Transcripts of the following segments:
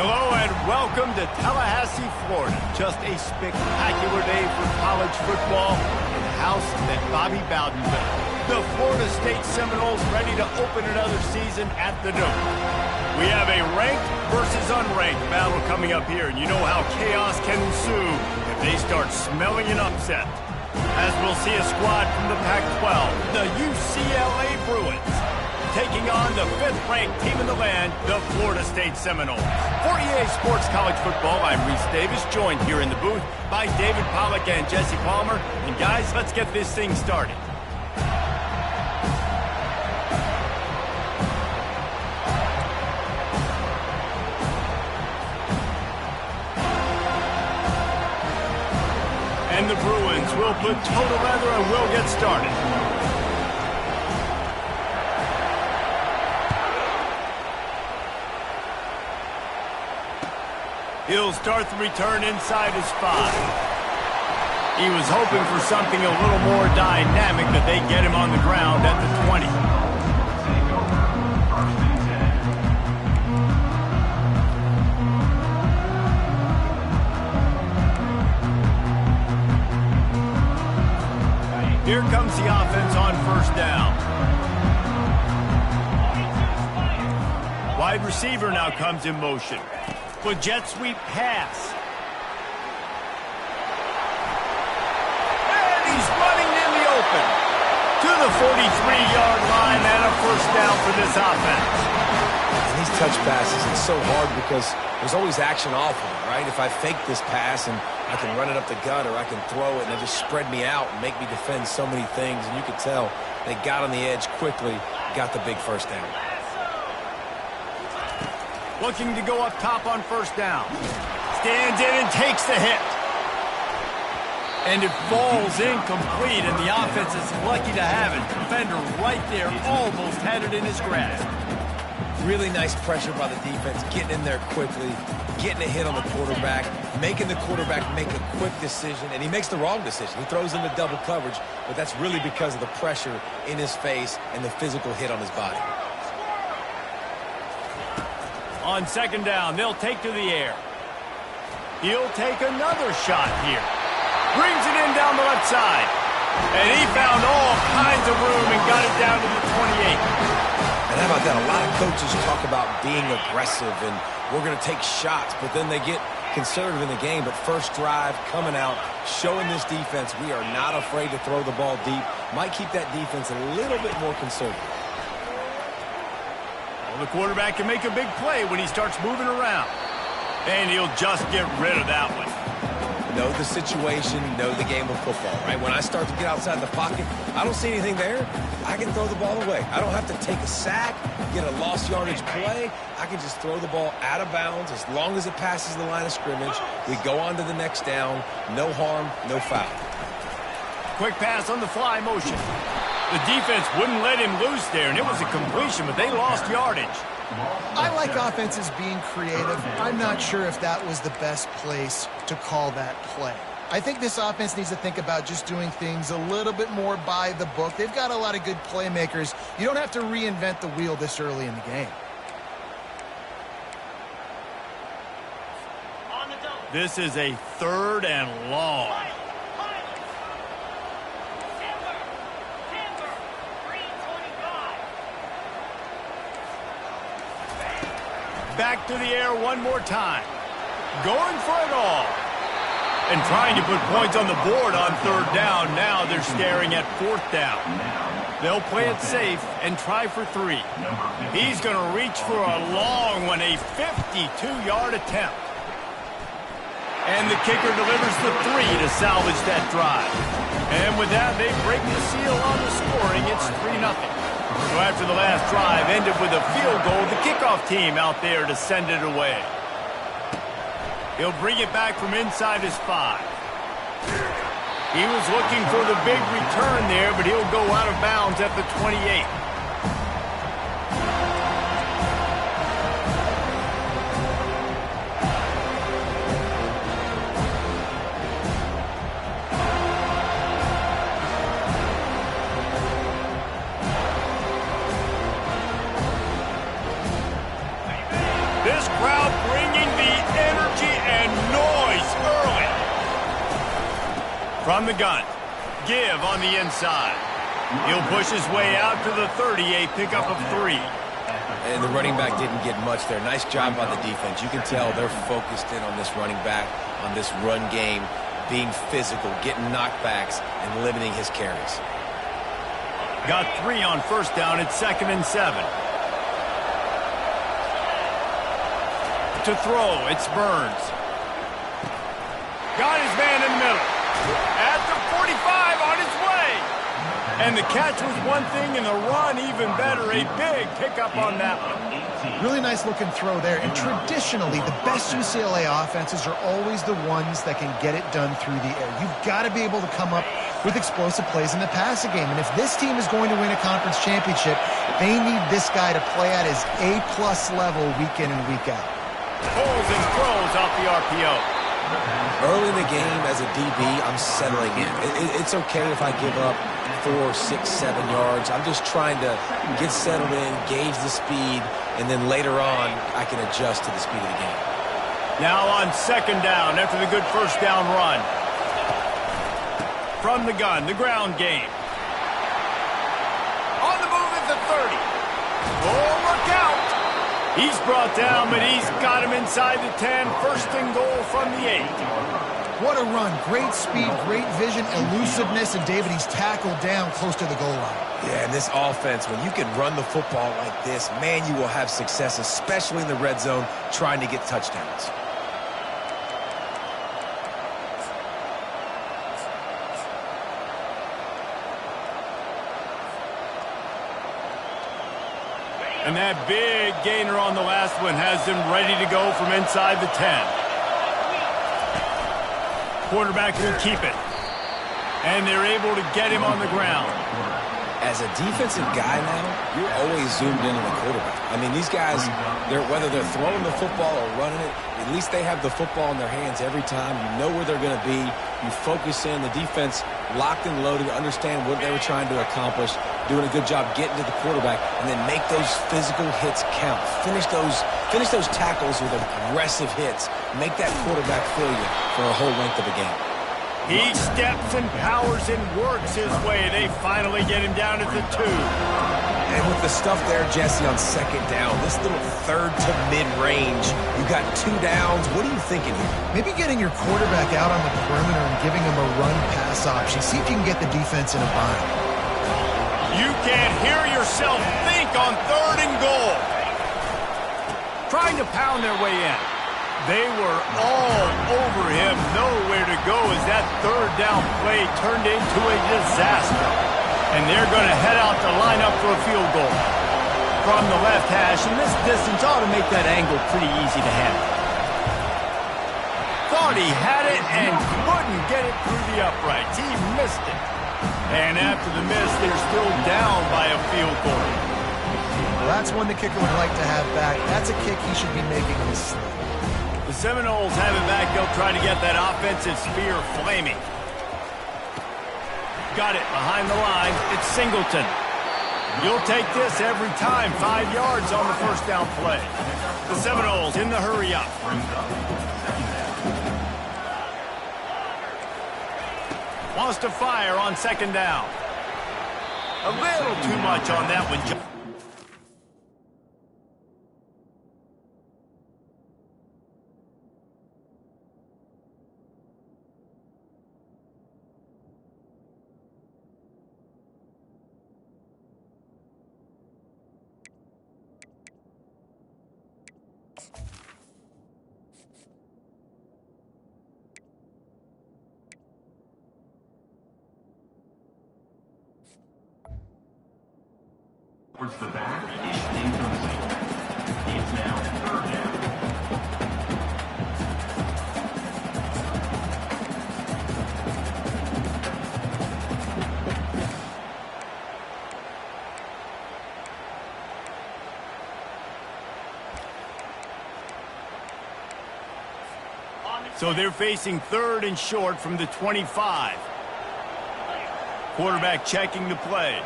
Hello and welcome to Tallahassee, Florida. Just a spectacular day for college football in the house that Bobby Bowden built. The Florida State Seminoles ready to open another season at the Dome. We have a ranked versus unranked battle coming up here, and you know how chaos can ensue if they start smelling an upset. As we'll see a squad from the Pac-12, the UCLA Bruins, taking on the 5th-ranked team in the land, the Florida State Seminoles. For EA Sports College Football, I'm Reese Davis, joined here in the booth by David Pollack and Jesse Palmer. And guys, let's get this thing started. And the Bruins will put total leather and will get started. He'll start the return inside his 5. He was hoping for something a little more dynamic, that they get him on the ground at the 20. Here comes the offense on first down. Wide receiver now comes in motion. With jet sweep pass. And he's running in the open. To the 43-yard line and a first down for this offense. And these touch passes, it's so hard because there's always action off of it, right? If I fake this pass and I can run it up the gut, or I can throw it and it just spread me out and make me defend so many things. And you could tell they got on the edge quickly, got the big first down. Looking to go up top on first down. Stands in and takes the hit. And it falls incomplete, and the offense is lucky to have it. Defender right there almost had it in his grasp. Really nice pressure by the defense, getting in there quickly, getting a hit on the quarterback, making the quarterback make a quick decision, and he makes the wrong decision. He throws into double coverage, but that's really because of the pressure in his face and the physical hit on his body. On second down, they'll take to the air. He'll take another shot here. Brings it in down the left side. And he found all kinds of room and got it down to the 28. And how about that? A lot of coaches talk about being aggressive and we're going to take shots, but then they get conservative in the game. But first drive, coming out, showing this defense we are not afraid to throw the ball deep. Might keep that defense a little bit more conservative. Well, the quarterback can make a big play when he starts moving around. And he'll just get rid of that one. Know the situation, know the game of football, right? When I start to get outside the pocket, I don't see anything there, I can throw the ball away. I don't have to take a sack, get a lost yardage play. I can just throw the ball out of bounds as long as it passes the line of scrimmage. We go on to the next down. No harm, no foul. Quick pass on the fly motion. The defense wouldn't let him loose there, and it was a completion, but they lost yardage. I like offenses being creative. I'm not sure if that was the best place to call that play. I think this offense needs to think about just doing things a little bit more by the book. They've got a lot of good playmakers. You don't have to reinvent the wheel this early in the game. This is a 3rd and long. Back to the air one more time. Going for it all. And trying to put points on the board on 3rd down. Now they're staring at 4th down. They'll play it safe and try for 3. He's going to reach for a long one, a 52-yard attempt. And the kicker delivers the 3 to salvage that drive. And with that, they break the seal on the scoring. It's 3-0. So after the last drive ended with a field goal, the kickoff team out there to send it away. He'll bring it back from inside his 5. He was looking for the big return there, but he'll go out of bounds at the 28. This crowd bringing From the gun. Give on the inside. He'll push his way out to the 30, a pickup of 3. And the running back didn't get much there. Nice job by the defense. You can tell they're focused in on this running back, on this run game, being physical, getting knockbacks, and limiting his carries. Got 3 on first down at 2nd and 7. To throw, it's Burns. Got his man in the middle. At the 45, on his way. And the catch was one thing, and the run even better. A big pickup on that one. Really nice looking throw there. And traditionally, the best UCLA offenses are always the ones that can get it done through the air. You've got to be able to come up with explosive plays in the passing game. And if this team is going to win a conference championship, they need this guy to play at his A-plus level week in and week out. Pulls and throws off the RPO. Early in the game, as a DB, I'm settling in. It's okay if I give up 4, 6, 7 yards. I'm just trying to get settled in, gauge the speed, and then later on, I can adjust to the speed of the game. Now on 2nd down after the good first down run. From the gun, the ground game. On the move at the 30. Oh, look out! He's brought down, but he's got him inside the 10. 1st and goal from the 8. What a run. Great speed, great vision, elusiveness, and David, he's tackled down close to the goal line. Yeah, and this offense, when you can run the football like this, man, you will have success, especially in the red zone, trying to get touchdowns. And that big gainer on the last one has them ready to go from inside the 10. Quarterback will keep it. And they're able to get him on the ground. As a defensive guy now, you're always zoomed in on the quarterback. I mean, these guys, whether they're throwing the football or running it, at least they have the football in their hands every time. You know where they're going to be. You focus in. The defense locked and loaded, understand what they were trying to accomplish, doing a good job getting to the quarterback, and then make those physical hits count. Finish those tackles with aggressive hits. Make that quarterback feel you for a whole length of the game. He steps and powers and works his way. They finally get him down at the 2. And with the stuff there, Jesse, on 2nd down, this little 3rd to mid-range, you got 2 downs. What are you thinking here? Maybe getting your quarterback out on the perimeter and giving him a run-pass option. See if you can get the defense in a bind. You can't hear yourself think on 3rd and goal. Trying to pound their way in. They were all over him, nowhere to go as that 3rd down play turned into a disaster. And they're going to head out to line up for a field goal. From the left hash, and this distance ought to make that angle pretty easy to handle. Thought he had it and couldn't get it through the uprights. He missed it. And after the miss, they're still down by a field goal. Well, that's one the kicker would like to have back. That's a kick he should be making in his sleep. The Seminoles have it back. They'll try to get that offensive spear flaming. Got it behind the line. It's Singleton. You'll take this every time. 5 yards on the first down play. The Seminoles in the hurry up. Wants to fire on 2nd down. A little too much on that one. Towards the back is incomplete. It's now 3rd down. So they're facing 3rd and short from the 25. Quarterback checking the play.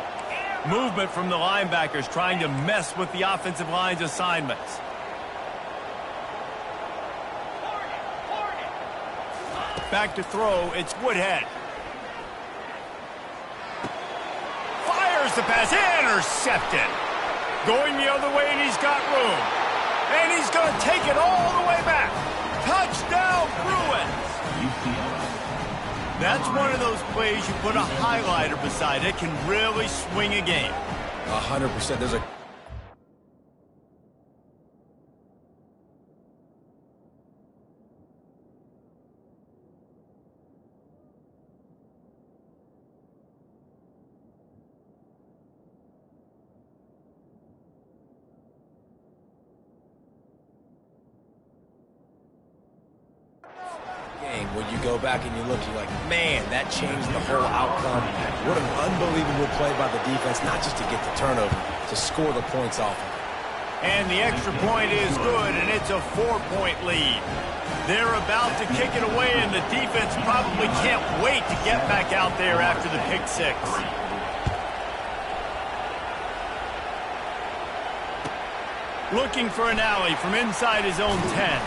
Movement from the linebackers trying to mess with the offensive line's assignments. Back to throw, it's Woodhead. There's the pass. Intercepted. Going the other way, and he's got room. And he's going to take it all the way back. Touchdown, Bruins. UCLA. That's one of those plays you put a highlighter beside it, can really swing a game. 100%. There's a game where you go back and you look, you're like, man, that changed the whole outcome. What an unbelievable play by the defense, not just to get the turnover, to score the points off of it. And the extra point is good, and it's a 4-point lead. They're about to kick it away, and the defense probably can't wait to get back out there after the pick six. Looking for an alley from inside his own 10.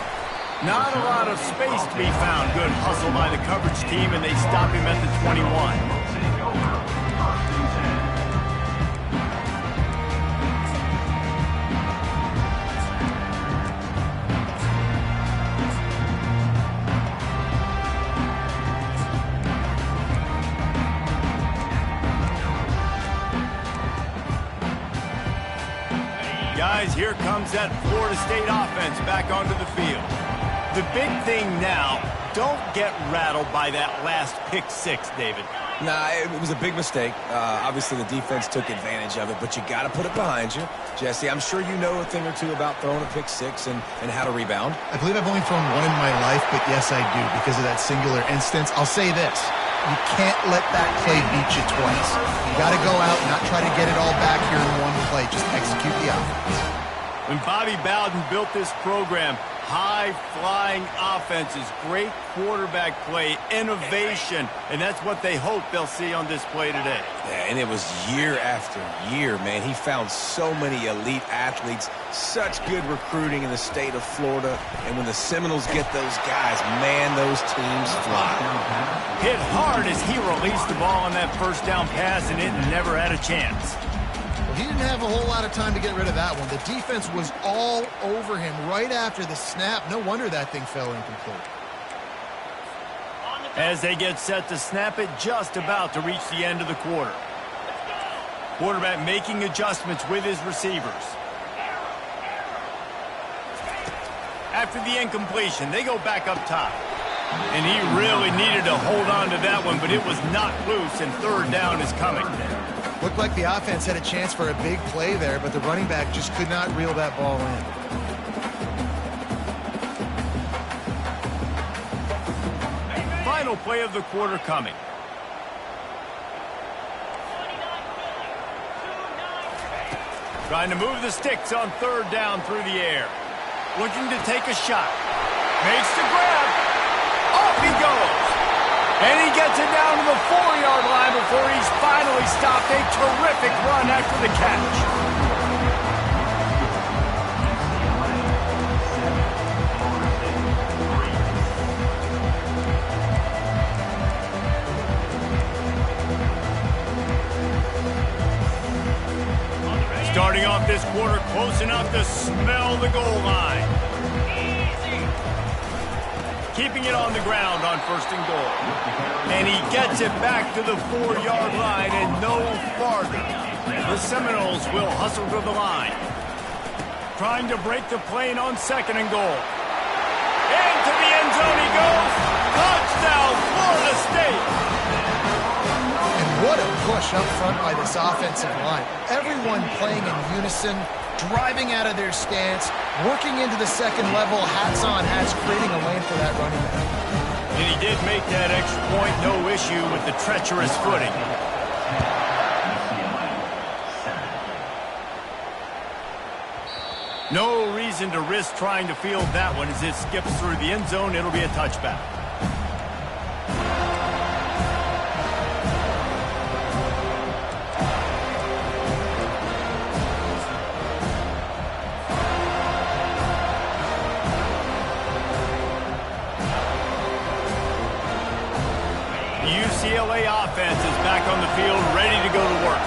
Not a lot of space to be found. Good hustle by the coverage team, and they stop him at the 21. Guys, here comes that Florida State offense back onto the field. The big thing now, don't get rattled by that last pick six, David. Nah, it was a big mistake. Obviously, the defense took advantage of it, but you got to put it behind you. Jesse, I'm sure you know a thing or two about throwing a pick six and how to rebound. I believe I've only thrown one in my life, but yes, I do, because of that singular instance. I'll say this. You can't let that play beat you twice. You got to go out and not try to get it all back here in one play. Just execute the offense. When Bobby Bowden built this program, high-flying offenses, great quarterback play, innovation, and that's what they hope they'll see on display today. Yeah, and it was year after year, man. He found so many elite athletes, such good recruiting in the state of Florida, and when the Seminoles get those guys, man, those teams fly. Hit hard as he released the ball on that first down pass, and it never had a chance. Well, he didn't have a whole lot of time to get rid of that one. The defense was all over him right after the snap. No wonder that thing fell incomplete. As they get set to snap it, just about to reach the end of the quarter. Quarterback making adjustments with his receivers. After the incompletion, they go back up top. And he really needed to hold on to that one, but it was not loose, and third down is coming. Looked like the offense had a chance for a big play there, but the running back just could not reel that ball in. Final play of the quarter coming. Trying to move the sticks on third down through the air. Looking to take a shot. Makes the grab. Off he goes. And he gets it down to the 4-yard line before he's finally stopped. A terrific run after the catch. Starting off this quarter close enough to smell the goal line. Keeping it on the ground on first and goal. And he gets it back to the 4-yard line and no farther. The Seminoles will hustle to the line. Trying to break the plane on second and goal. Into the end zone he goes. Touchdown, Florida State. And what a push up front by this offensive line. Everyone playing in unison, driving out of their stance, working into the second level, hats on hats, creating a lane for that running back. And he did make that extra point, no issue with the treacherous footing. No reason to risk trying to field that one as it skips through the end zone. It'll be a touchback. UCLA offense is back on the field, ready to go to work.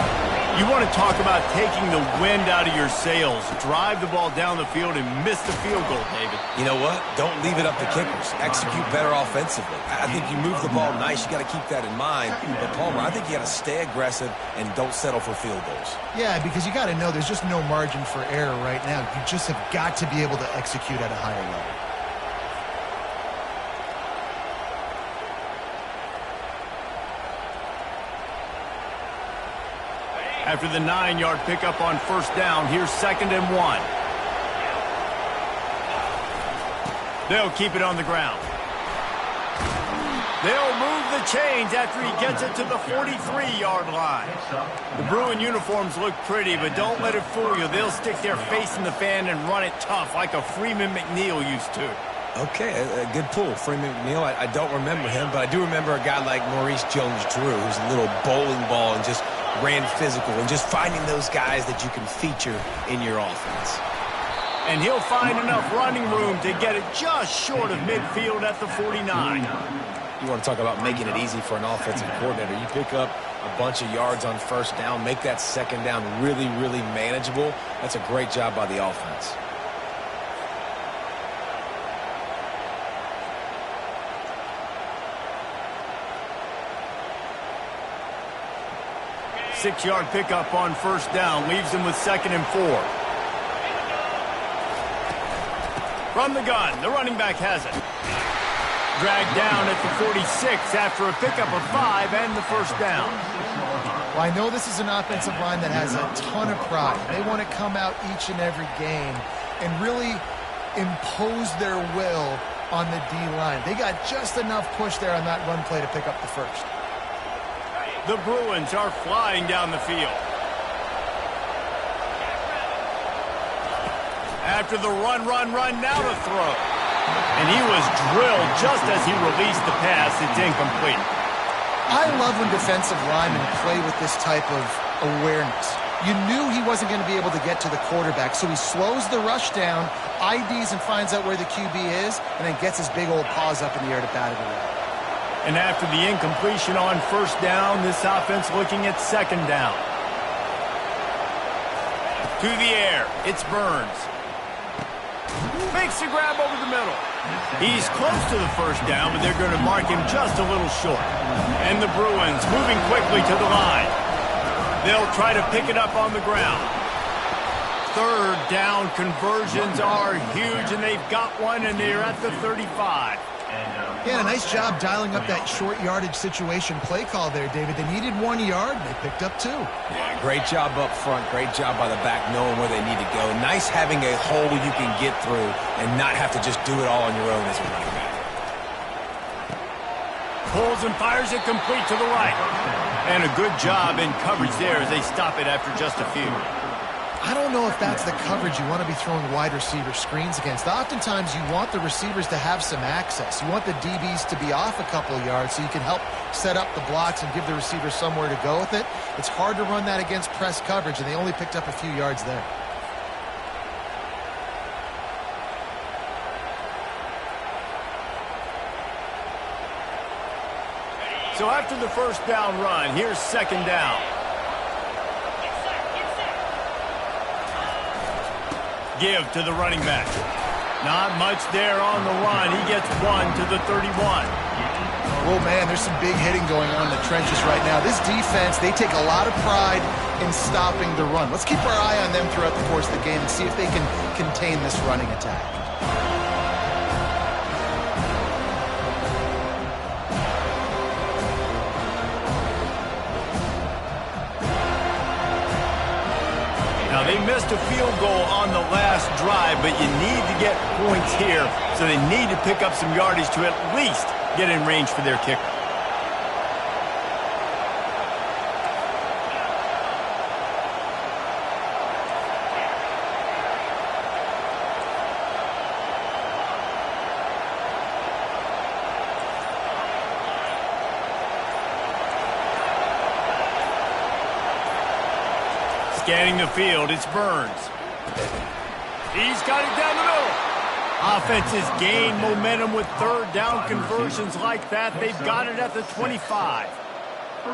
You want to talk about taking the wind out of your sails. Drive the ball down the field and miss the field goal, David. You know what? Don't leave it up to kickers. Execute better offensively. I think you move the ball nice. You got to keep that in mind. But, Palmer, I think you got to stay aggressive and don't settle for field goals. Yeah, because you got to know there's just no margin for error right now. You just have got to be able to execute at a higher level. After the 9-yard pickup on first down, here's 2nd and 1. They'll keep it on the ground. They'll move the chains after he gets it to the 43-yard line. The Bruin uniforms look pretty, but don't let it fool you. They'll stick their face in the fan and run it tough like a Freeman McNeil used to. Okay, a good pull. Freeman McNeil, I don't remember him, but I do remember a guy like Maurice Jones-Drew, who's a little bowling ball and just ran physical, and just finding those guys that you can feature in your offense. And he'll find enough running room to get it just short of midfield at the 49. You want to talk about making it easy for an offensive coordinator. You pick up a bunch of yards on first down, make that second down really, really manageable. That's a great job by the offense. Six-yard pickup on first down leaves him with 2nd and 4. From the gun, the running back has it. Dragged down at the 46 after a pickup of 5 and the first down. Well, I know this is an offensive line that has a ton of pride. They want to come out each and every game and really impose their will on the D-line. They got just enough push there on that run play to pick up the first. The Bruins are flying down the field. After the run, now to throw. And he was drilled just as he released the pass. It's incomplete. I love when defensive linemen play with this type of awareness. You knew he wasn't going to be able to get to the quarterback, so he slows the rush down, IDs and finds out where the QB is, and then gets his big old paws up in the air to bat it away. And after the incompletion on first down, this offense looking at 2nd down. To the air, it's Burns. Makes the grab over the middle. He's close to the first down, but they're going to mark him just a little short. And the Bruins moving quickly to the line. They'll try to pick it up on the ground. 3rd down conversions are huge, and they've got one, and they're at the 35. Yeah, nice job dialing up that short yardage situation play call there, David. They needed 1 yard, and they picked up 2. Yeah, great job up front. Great job by the back knowing where they need to go. Nice having a hole you can get through and not have to just do it all on your own as a running back. Pulls and fires it complete to the right. And a good job in coverage there as they stop it after just a few. I don't know if that's the coverage you want to be throwing wide receiver screens against. Oftentimes, you want the receivers to have some access. You want the DBs to be off a couple of yards so you can help set up the blocks and give the receiver somewhere to go with it. It's hard to run that against press coverage, and they only picked up a few yards there. So after the first down run, here's 2nd down. Give to the running back. Not much there on the run. He gets 1 to the 31. Oh, man, there's some big hitting going on in the trenches right now. This defense, they take a lot of pride in stopping the run. Let's keep our eye on them throughout the course of the game and see if they can contain this running attack. Now, they missed a field goal on the last drive, but you need to get points here, so they need to pick up some yardage to at least get in range for their kicker. Scanning the field, it's Burns. He's got it down the middle. Offenses gain momentum with 3rd down conversions like that. They've got it at the 25.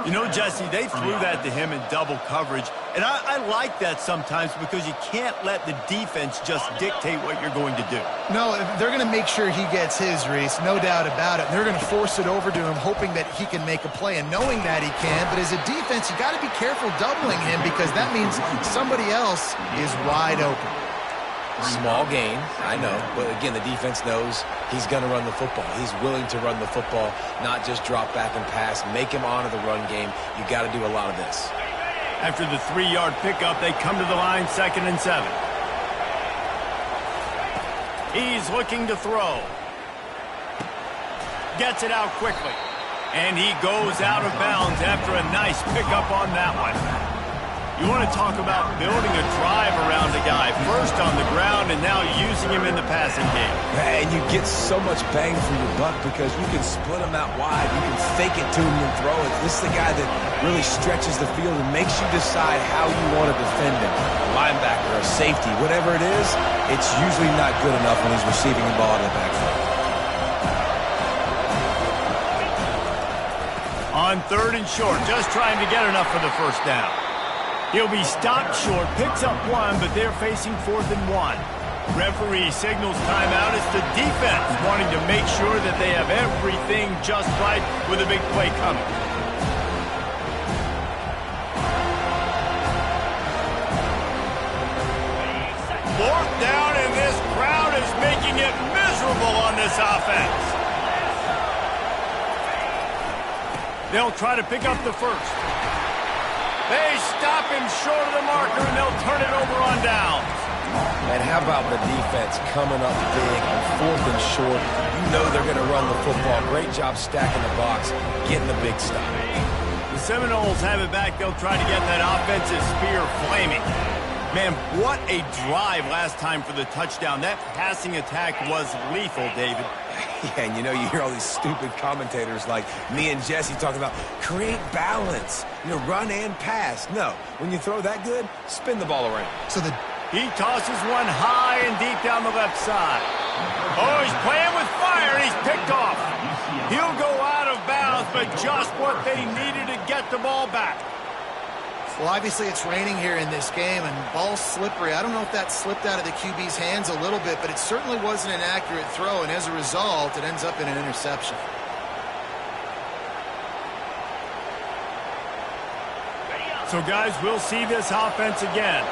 You know, Jesse, they threw that to him in double coverage, and I like that sometimes because you can't let the defense just dictate what you're going to do. No, they're going to make sure he gets his, Reese, no doubt about it. They're going to force it over to him, hoping that he can make a play, and knowing that he can. But as a defense, you got to be careful doubling him because that means somebody else is wide open. Small gain, I know, but again, the defense knows he's going to run the football. He's willing to run the football, not just drop back and pass, make him honor the run game. You got to do a lot of this. After the 3-yard pickup, they come to the line, 2nd and 7. He's looking to throw. Gets it out quickly. And he goes out of bounds after a nice pickup on that one. You want to talk about building a drive around a guy, first on the ground and now using him in the passing game. And you get so much bang for your buck because you can split him out wide. You can fake it to him and throw it. This is the guy that really stretches the field and makes you decide how you want to defend him. A linebacker, a safety, whatever it is, it's usually not good enough when he's receiving the ball in the backfield. On 3rd and short, just trying to get enough for the first down. He'll be stopped short, picks up 1, but they're facing 4th and 1. Referee signals timeout. It's the defense wanting to make sure that they have everything just right with a big play coming. Fourth down, and this crowd is making it miserable on this offense. They'll try to pick up the first. They stop him short of the marker, and they'll turn it over on downs. And how about the defense coming up big on 4th and short? You know they're going to run the football. Great job stacking the box, getting the big stop. The Seminoles have it back. They'll try to get that offensive spear flaming. Man, what a drive last time for the touchdown. That passing attack was lethal, David. Yeah, and you know, you hear all these stupid commentators like me and Jesse talking about create balance, you know, run and pass. No, when you throw that good, spin the ball around. So he tosses one high and deep down the left side. Oh, he's playing with fire, and he's picked off. He'll go out of bounds, but just what they needed to get the ball back. Well, obviously it's raining here in this game, and ball's slippery. I don't know if that slipped out of the QB's hands a little bit, but it certainly wasn't an accurate throw, and as a result, it ends up in an interception. So, guys, we'll see this offense again.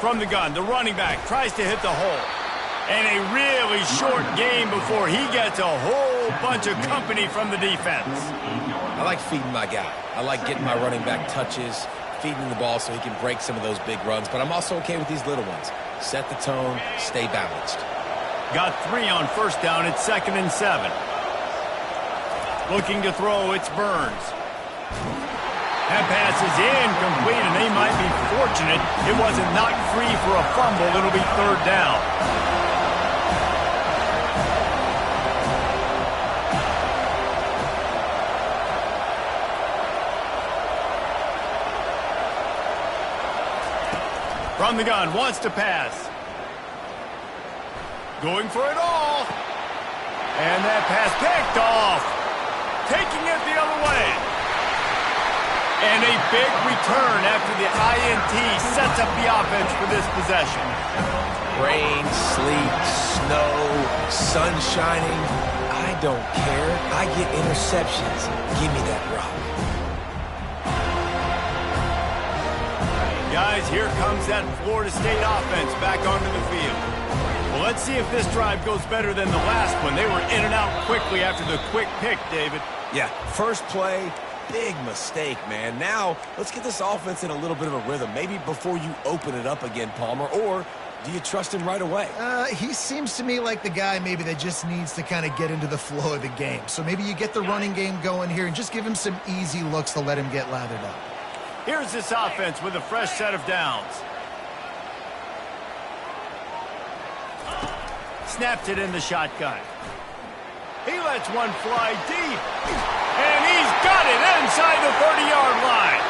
From the gun, the running back tries to hit the hole. And a really short game before he gets a whole bunch of company from the defense. I like feeding my guy. I like getting my running back touches, feeding the ball so he can break some of those big runs. But I'm also okay with these little ones. Set the tone, stay balanced. Got 3 on first down. It's 2nd and 7. Looking to throw, it's Burns. That pass is incomplete, and they might be fortunate it wasn't knocked free for a fumble. It'll be 3rd down. From the gun, wants to pass. Going for it all. And that pass picked off. Taking it the other way. And a big return after the INT sets up the offense for this possession. Rain, sleet, snow, sun shining. I don't care. I get interceptions. Give me that rock. Guys, here comes that Florida State offense back onto the field. Well, let's see if this drive goes better than the last one. They were in and out quickly after the quick pick, David. Yeah, first play, big mistake, man. Now, let's get this offense in a little bit of a rhythm. Maybe before you open it up again, Palmer, or do you trust him right away? He seems to me like the guy maybe that just needs to kind of get into the flow of the game. So maybe you get the running game going here and just give him some easy looks to let him get lathered up. Here's this offense with a fresh set of downs. Snaps it in the shotgun. He lets one fly deep. And he's got it inside the 30-yard line.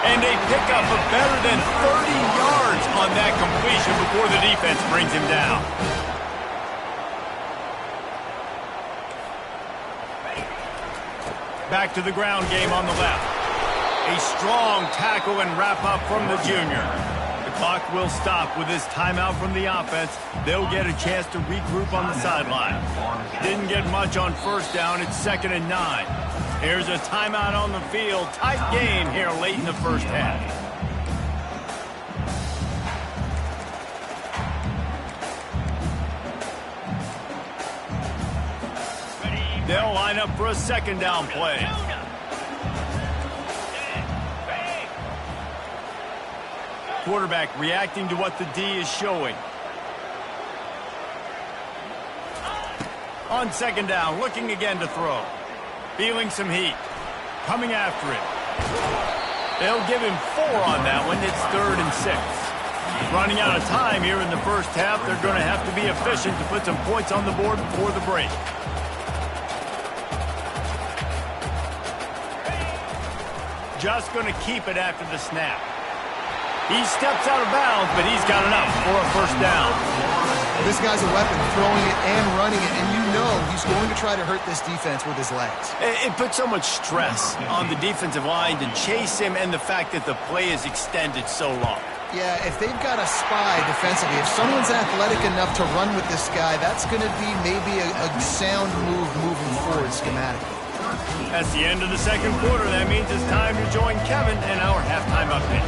And they pick up a better than 30 yards on that completion before the defense brings him down. Back to the ground game on the left. A strong tackle and wrap up from the junior. The clock will stop with this timeout from the offense. They'll get a chance to regroup on the sideline. Didn't get much on first down. It's 2nd and 9. Here's a timeout on the field. Tight game here late in the first half. They'll line up for a 2nd down play. Quarterback reacting to what the D is showing. On 2nd down, looking again to throw. Feeling some heat. Coming after it. They'll give him 4 on that one. It's 3rd and 6. Running out of time here in the first half. They're going to have to be efficient to put some points on the board before the break. Just going to keep it after the snap. He steps out of bounds, but he's got enough for a 1st down. This guy's a weapon, throwing it and running it, and you know he's going to try to hurt this defense with his legs. It puts so much stress on the defensive line to chase him, and the fact that the play is extended so long. Yeah, if they've got a spy defensively, if someone's athletic enough to run with this guy, that's going to be maybe a sound move moving forward schematically. That's the end of the 2nd quarter. That means it's time to join Kevin and our halftime update.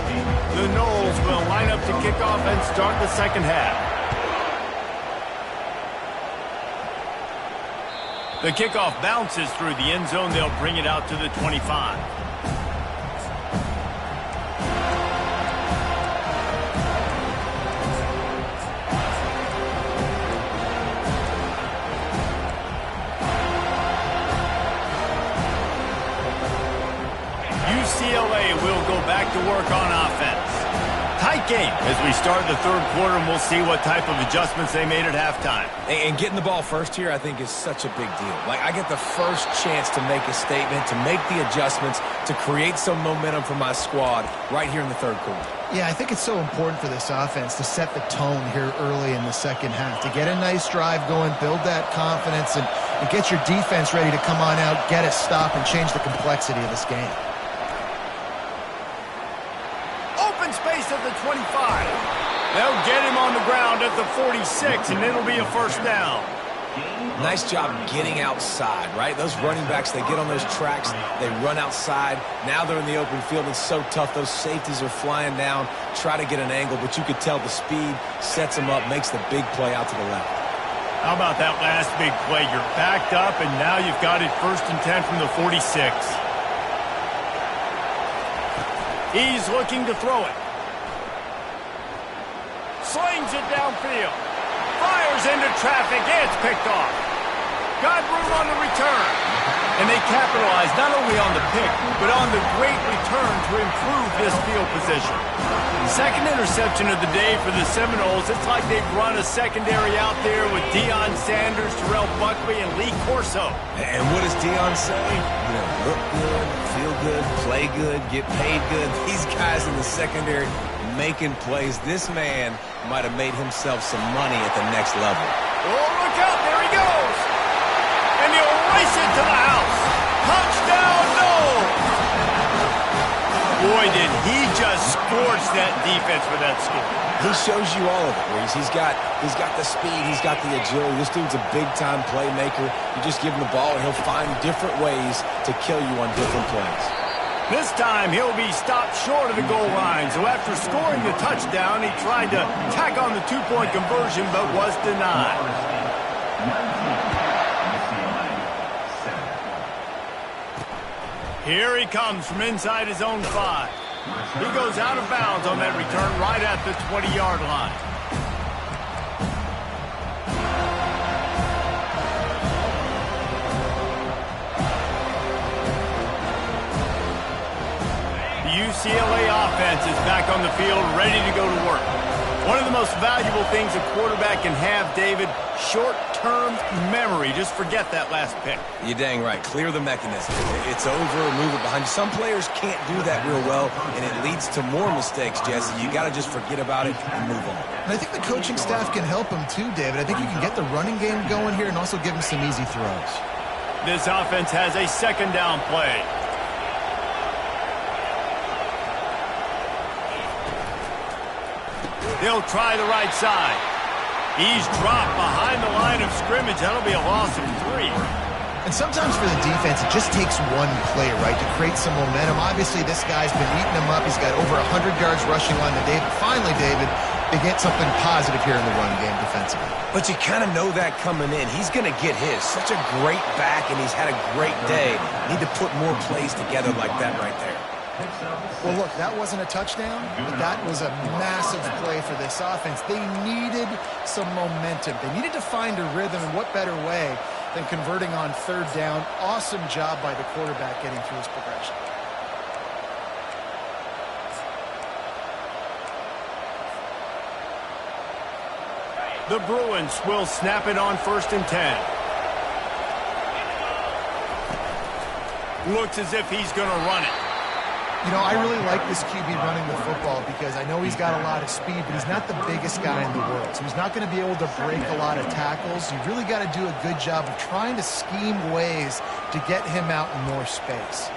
The Noles will line up to kick off and start the 2nd half. The kickoff bounces through the end zone. They'll bring it out to the 25. UCLA will go back to work on offense. Tight game as we start the 3rd quarter, and we'll see what type of adjustments they made at halftime. And getting the ball first here, I think, is such a big deal. Like, I get the first chance to make a statement, to make the adjustments, to create some momentum for my squad right here in the 3rd quarter. Yeah, I think it's so important for this offense to set the tone here early in the 2nd half, to get a nice drive going, build that confidence, and get your defense ready to come on out, get a stop, and change the complexity of this game. Space at the 25. They'll get him on the ground at the 46, and it'll be a 1st down. Nice job getting outside, right? Those running backs, they get on those tracks, they run outside. Now they're in the open field. It's so tough. Those safeties are flying down, try to get an angle, but you could tell the speed sets them up, makes the big play out to the left. How about that last big play? You're backed up, and now you've got it 1st and 10 from the 46. He's looking to throw it. Slings it downfield. Fires into traffic. It's picked off. Got room on the return. And they capitalize not only on the pick, but on the great return to improve this field position. 2nd interception of the day for the Seminoles. It's like they've run a secondary out there with Deion Sanders, Terrell Buckley, and Lee Corso. And what does Deion say? You know, look good, feel good, play good, get paid good. These guys in the secondary making plays. This man might have made himself some money at the next level. Oh, look out. There he goes. And he'll race it to the house. Touchdown, Noles. Boy, did he just scorch that defense for that score. He shows you all of it, Reese. He's got the speed. He's got the agility. This dude's a big-time playmaker. You just give him the ball, and he'll find different ways to kill you on different plays. This time, he'll be stopped short of the goal line. So after scoring the touchdown, he tried to tack on the 2-point conversion, but was denied. Here he comes from inside his own 5. He goes out of bounds on that return right at the 20-yard line. UCLA offense is back on the field, ready to go to work. One of the most valuable things a quarterback can have, David, short-term memory. Just forget that last pick. You're dang right. Clear the mechanism. It's over, move it behind you. Some players can't do that real well, and it leads to more mistakes, Jesse. You got to just forget about it and move on. And I think the coaching staff can help him too, David. I think you can get the running game going here and also give him some easy throws. This offense has a second down play. They'll try the right side. He's dropped behind the line of scrimmage. That'll be a loss of 3. And sometimes for the defense, it just takes one play, right, to create some momentum. Obviously, this guy's been eating them up. He's got over 100 yards rushing on the day. But finally, David, they get something positive here in the run game defensively. But you kind of know that coming in. He's going to get his. Such a great back, and he's had a great day. Need to put more plays together like that right there. Well, look, that wasn't a touchdown, but that was a massive play for this offense. They needed some momentum. They needed to find a rhythm, and what better way than converting on third down. Awesome job by the quarterback getting through his progression. The Bruins will snap it on 1st and 10. Looks as if he's going to run it. You know, I really like this QB running the football because I know he's got a lot of speed, but he's not the biggest guy in the world. So he's not going to be able to break a lot of tackles. You really got to do a good job of trying to scheme ways to get him out in more space.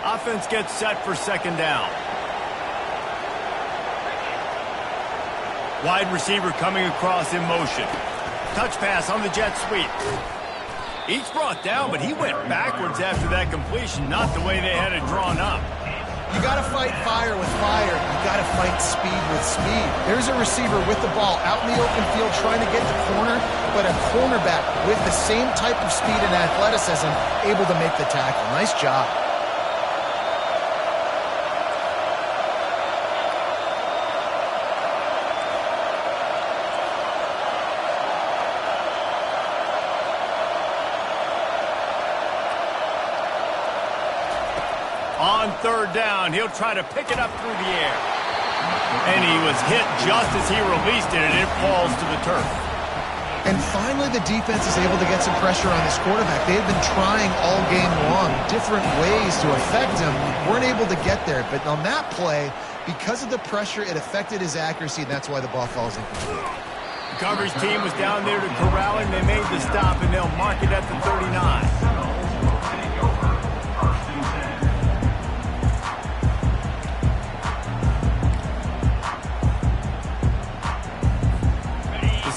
Offense gets set for 2nd down. Wide receiver coming across in motion. Touch pass on the jet sweep. He's brought down, but he went backwards after that completion, not the way they had it drawn up. You got to fight fire with fire. You got to fight speed with speed. There's a receiver with the ball out in the open field trying to get the corner, but a cornerback with the same type of speed and athleticism able to make the tackle. Nice job. On 3rd down, he'll try to pick it up through the air. And he was hit just as he released it, and it falls to the turf. And finally, the defense is able to get some pressure on this quarterback. They've been trying all game long, different ways to affect him. Weren't able to get there. But on that play, because of the pressure, it affected his accuracy, and that's why the ball falls incomplete. The coverage team was down there to corral him. They made the stop, and they'll mark it at the 39.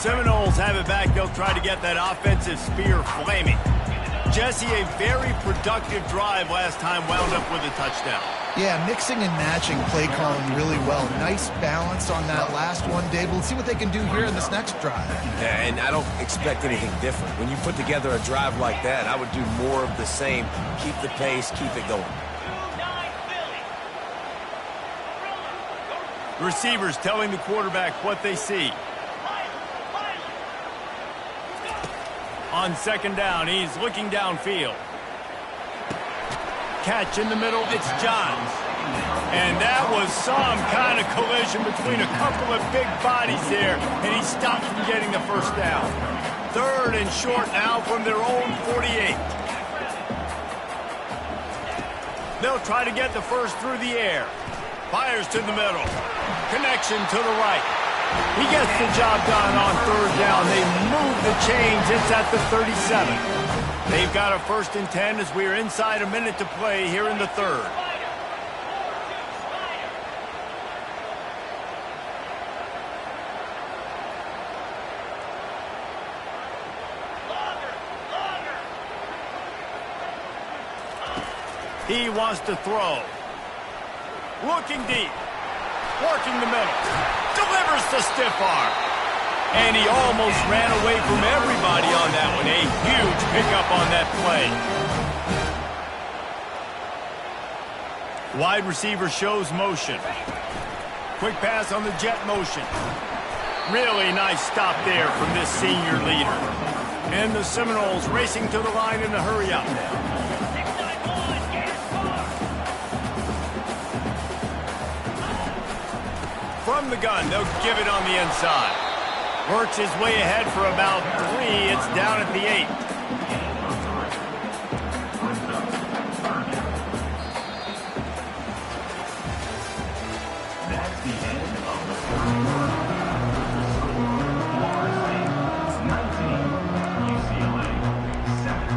Seminoles have it back. They'll try to get that offensive spear flaming. Jesse, a very productive drive last time, wound up with a touchdown. Yeah, mixing and matching play calling really well. Nice balance on that last one, Dave. Let's see what they can do here in this next drive. Yeah, and I don't expect anything different. When you put together a drive like that, I would do more of the same. Keep the pace, keep it going. Receivers telling the quarterback what they see. On 2nd down, he's looking downfield. Catch in the middle, it's Johns. And that was some kind of collision between a couple of big bodies there, and he stopped from getting the 1st down. 3rd and short now from their own 48. They'll try to get the 1st through the air. Fires to the middle. Connection to the right. He gets the job done on 3rd down. They move the chains. It's at the 37. They've got a 1st and 10 as we are inside a minute to play here in the 3rd. He wants to throw. Looking deep. Working the middle. Delivers the stiff arm. And he almost ran away from everybody on that one. A huge pickup on that play. Wide receiver shows motion. Quick pass on the jet motion. Really nice stop there from this senior leader. And the Seminoles racing to the line in a hurry-up. From the gun, they'll give it on the inside. Works his way ahead for about 3. It's down at the 8. the end of the first quarter. Florida State 19, UCLA 7.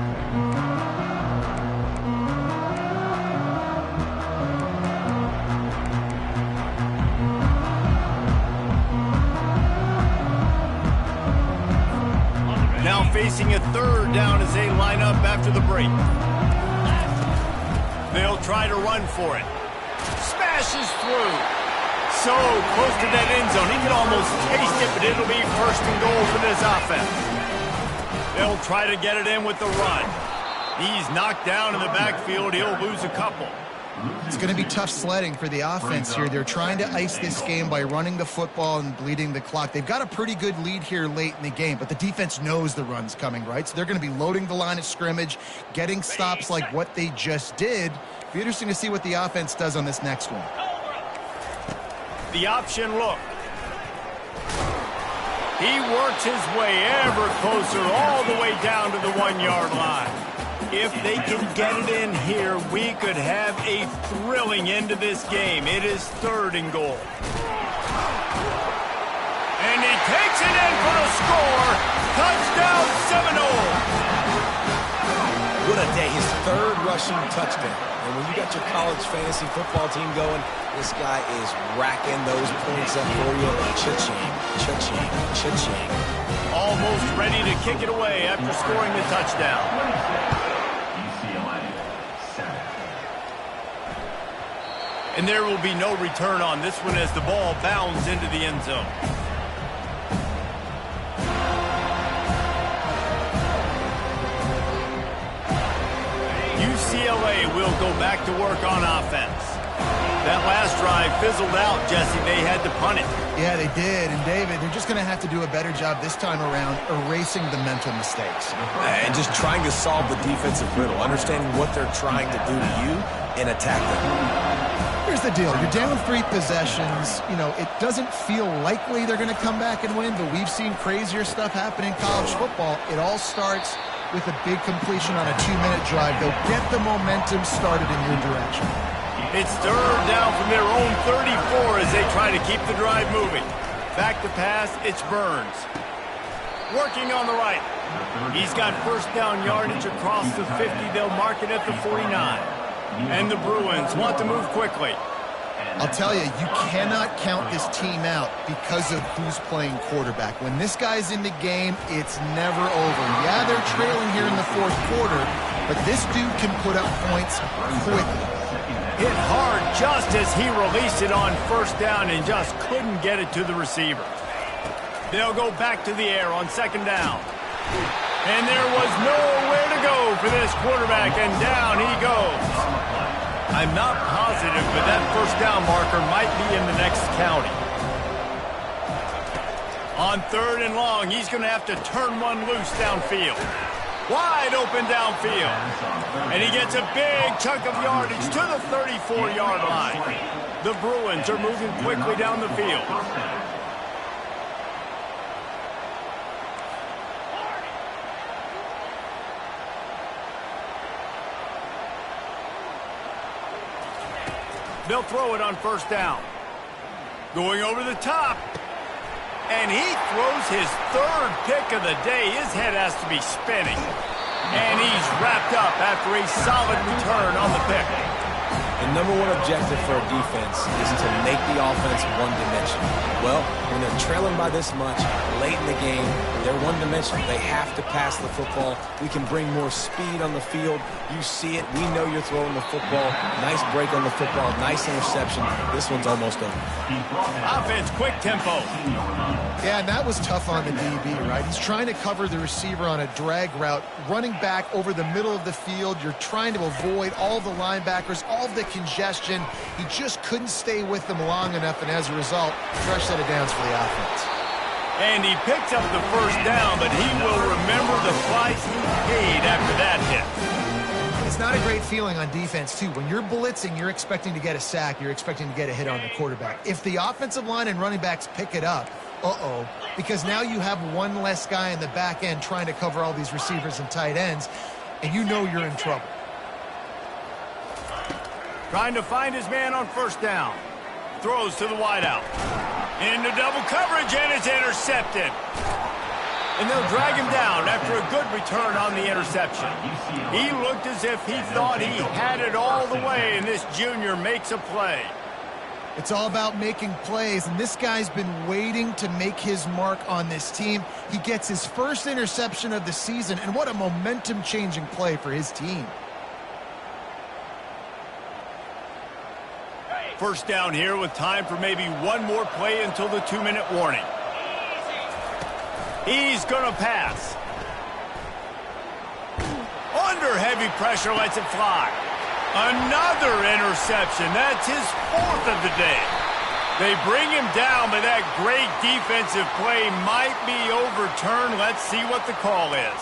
Now facing a third down as they line up after the break. They'll try to run for it. Smashes through. So close to that end zone. He can almost taste it, but it'll be first and goal for this offense. They'll try to get it in with the run. He's knocked down in the backfield. He'll lose a couple. It's going to be tough sledding for the offense here. They're trying to ice this game by running the football and bleeding the clock. They've got a pretty good lead here late in the game, but the defense knows the run's coming, right? So they're going to be loading the line of scrimmage, getting stops like what they just did. Be interesting to see what the offense does on this next one. The option look. He works his way ever closer all the way down to the 1-yard line. If they can get it in here, we could have a thrilling end to this game. It is third and goal. And he takes it in for the score. Touchdown Seminoles. What a day. His third rushing touchdown. And when you got your college fantasy football team going, this guy is racking those points up for you. Cha-ching, cha-ching, cha-ching. Almost ready to kick it away after scoring the touchdown. UCLA 7. And there will be no return on this one as the ball bounds into the end zone. UCLA will go back to work on offense. That last drive fizzled out, Jesse. They had to punt it. Yeah, they did. And, David, they're just going to have to do a better job this time around erasing the mental mistakes. And just trying to solve the defensive riddle, understanding what they're trying to do to you and attack them. Here's the deal. You're down 3 possessions. You know, it doesn't feel likely they're going to come back and win, but we've seen crazier stuff happen in college football. It all starts with a big completion on a 2-minute drive. They'll get the momentum started in your direction. It's third down from their own 34 as they try to keep the drive moving. Back to pass, it's Burns. Working on the right. He's got first down yardage across the 50. They'll mark it at the 49. And the Bruins want to move quickly. I'll tell you, you cannot count this team out because of who's playing quarterback. When this guy's in the game, it's never over. Yeah, they're trailing here in the fourth quarter, but this dude can put up points quickly. Hit hard just as he released it on first down and just couldn't get it to the receiver. They'll go back to the air on second down. And there was nowhere to go for this quarterback, and down he goes. I'm not positive, but that first down marker might be in the next county. On third and long, he's going to have to turn one loose downfield. Wide open downfield. And he gets a big chunk of yardage to the 34-yard line. The Bruins are moving quickly down the field. They'll throw it on first down. Going over the top. And he throws his third pick of the day. His head has to be spinning. And he's wrapped up after a solid return on the pick. The number one objective for a defense is to make the offense one-dimensional. Well, when they're trailing by this much, late in the game, they're one-dimensional. They have to pass the football. We can bring more speed on the field. You see it. We know you're throwing the football. Nice break on the football. Nice interception. This one's almost over. Offense, quick tempo. Yeah, and that was tough on the DB, right? He's trying to cover the receiver on a drag route, running back over the middle of the field. You're trying to avoid all the linebackers, all the congestion. He just couldn't stay with them long enough, and as a result, fresh set of downs for the offense. And he picks up the first down, but he will remember the price he paid after that hit. It's not a great feeling on defense, too. When you're blitzing, you're expecting to get a sack. You're expecting to get a hit on the quarterback. If the offensive line and running backs pick it up, because now you have one less guy in the back end trying to cover all these receivers and tight ends, and you know you're in trouble. Trying to find his man on first down. Throws to the wideout. Into double coverage, and it's intercepted. And they'll drag him down after a good return on the interception. He looked as if he thought he had it all the way, and this junior makes a play. It's all about making plays, and this guy's been waiting to make his mark on this team. He gets his first interception of the season, and what a momentum-changing play for his team. First down here with time for maybe one more play until the 2-minute warning. He's going to pass. Under heavy pressure, lets it fly. Another interception. That's his fourth of the day. They bring him down, but that great defensive play might be overturned. Let's see what the call is.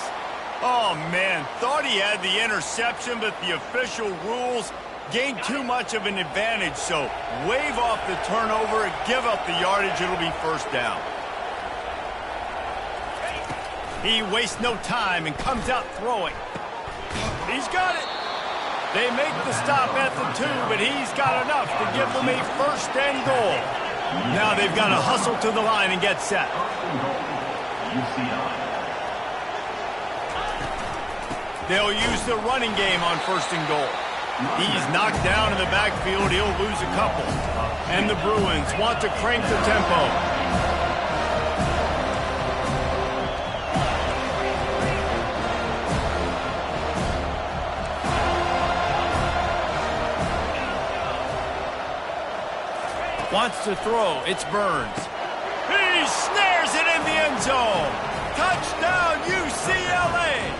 Oh, man. Thought he had the interception, but the official rules gained too much of an advantage. So wave off the turnover and give up the yardage. It'll be first down. He wastes no time and comes out throwing. He's got it. They make the stop at the 2, but he's got enough to give them a first and goal. Now they've got to hustle to the line and get set. UCLA. They'll use the running game on first and goal. He's knocked down in the backfield. He'll lose a couple. And the Bruins want to crank the tempo. Wants to throw. It's Burns. He snares it in the end zone. Touchdown, UCLA.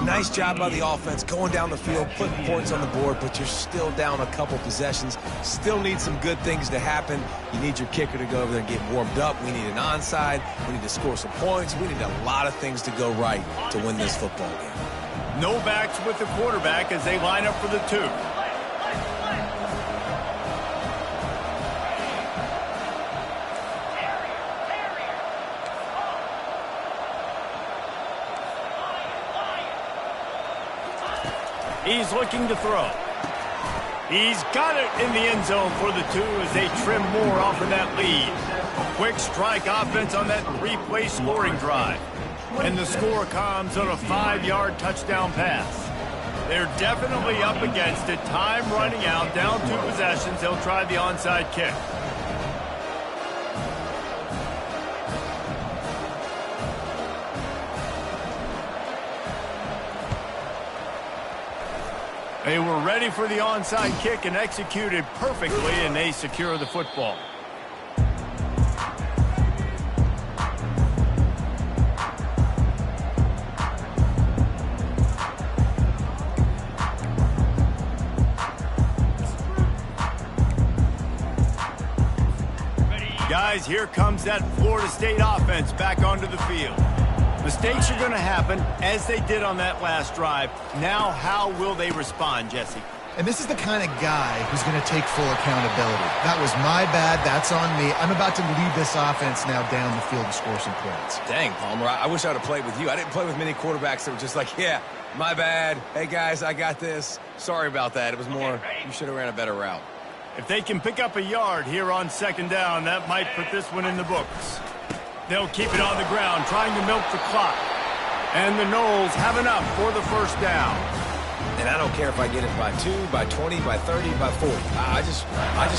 Nice job by the offense going down the field, putting points on the board, but you're still down a couple possessions. Still need some good things to happen. You need your kicker to go over there and get warmed up. We need an onside. We need to score some points. We need a lot of things to go right to win this football game. No backs with the quarterback as they line up for the 2. He's looking to throw. He's got it in the end zone for the 2 as they trim more off of that lead. Quick strike offense on that 3-play scoring drive. And the score comes on a 5-yard touchdown pass. They're definitely up against it. Time running out, down 2 possessions. They'll try the onside kick. They were ready for the onside kick and executed perfectly, and they secure the football. Guys, here comes that Florida State offense back onto the field. Mistakes are going to happen, as they did on that last drive. Now, how will they respond, Jesse? And this is the kind of guy who's going to take full accountability. That was my bad. That's on me. I'm about to lead this offense now down the field and score some points. Dang, Palmer, I wish I would have played with you. I didn't play with many quarterbacks that were just like, yeah, my bad. Hey, guys, I got this. Sorry about that. It was more, you should have ran a better route. If they can pick up a yard here on second down, that might put this one in the books. They'll keep it on the ground, trying to milk the clock. And the Noles have enough for the first down. And I don't care if I get it by 2, by 20, by 30, by 40. I just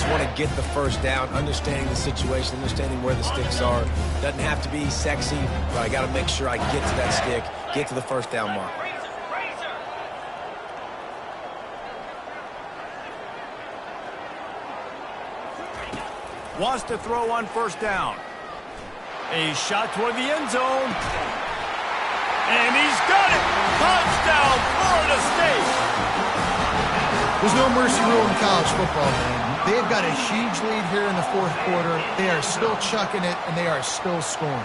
want to get the first down, understanding the situation, understanding where the sticks are. Doesn't have to be sexy, but I got to make sure I get to that stick, get to the first down mark. Wants to throw on first down. A shot toward the end zone. And he's got it! Touchdown, Florida State! There's no mercy rule in college football, man. They've got a huge lead here in the fourth quarter. They are still chucking it, and they are still scoring.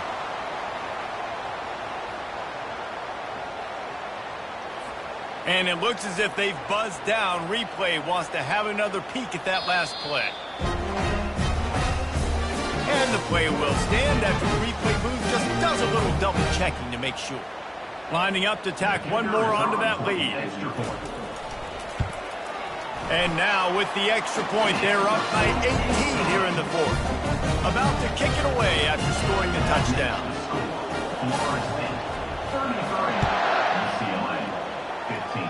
And it looks as if they've buzzed down. Replay wants to have another peek at that last play. And the play will stand after the replay booth just does a little double checking to make sure. Lining up to tack one more onto that lead. And now with the extra point, they're up by 18 here in the fourth. About to kick it away after scoring the touchdown. Lawrence Pitt, 33. UCLA, 15.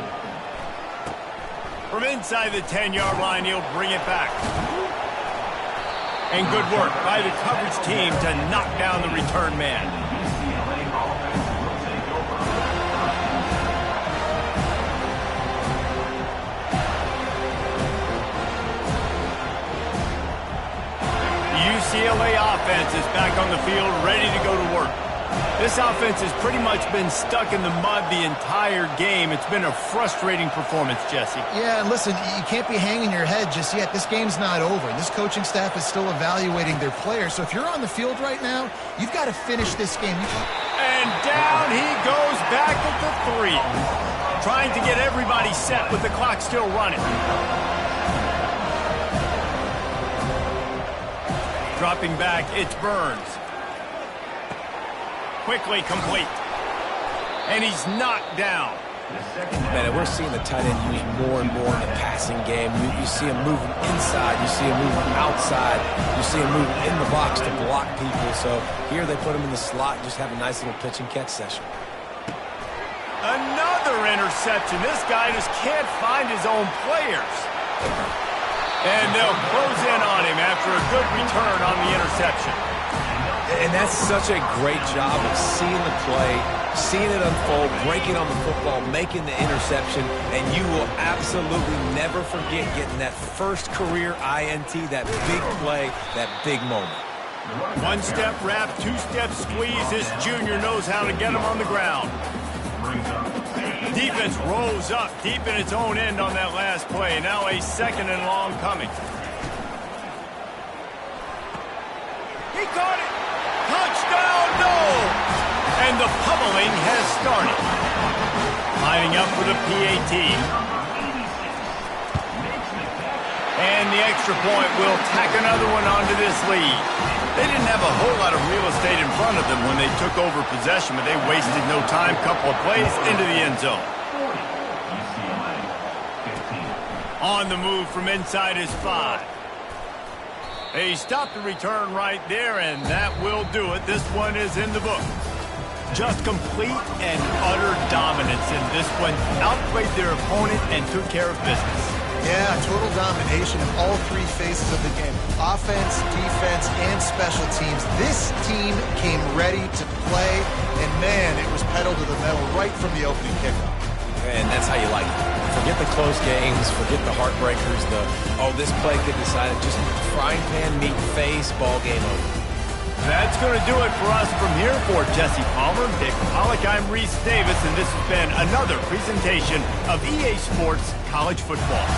From inside the 10-yard line, he'll bring it back. And good work by the coverage team to knock down the return man. UCLA offense will take over. The UCLA offense is back on the field, ready to go to work. This offense has pretty much been stuck in the mud the entire game. It's been a frustrating performance, Jesse. Yeah, and listen, you can't be hanging your head just yet. This game's not over. This coaching staff is still evaluating their players. So if you're on the field right now, you've got to finish this game. And down he goes back at the 3. Trying to get everybody set with the clock still running. Dropping back, it's Burns. Quickly complete. And he's knocked down. Man, and we're seeing the tight end used more and more in the passing game. You see him moving inside. You see him moving outside. You see him moving in the box to block people. So here they put him in the slot and just have a nice little pitch and catch session. Another interception. This guy just can't find his own players. And they'll close in on him after a good return on the interception. And that's such a great job of seeing the play, seeing it unfold, breaking on the football, making the interception, and you will absolutely never forget getting that first career INT, that big play, that big moment. One-step wrap, two-step squeeze. This junior knows how to get him on the ground. Defense rolls up deep in its own end on that last play. Now a second and long coming. He caught it. Touchdown, no! And the pummeling has started. Lining up for the PAT. And the extra point will tack another one onto this lead. They didn't have a whole lot of real estate in front of them when they took over possession, but they wasted no time. Couple of plays into the end zone. On the move from inside his 5. They stopped the return right there, and that will do it. This one is in the book. Just complete and utter dominance in this one. Outplayed their opponent and took care of business. Yeah, total domination in all 3 phases of the game. Offense, defense, and special teams. This team came ready to play, and man, it was pedal to the metal right from the opening kickoff. And that's how you like it. Forget the close games, forget the heartbreakers, this play could decide it. Just frying pan, meat, face, ball game over. That's going to do it for us from here. For Jesse Palmer, Dick Pollock, I'm Reese Davis, and this has been another presentation of EA Sports College Football.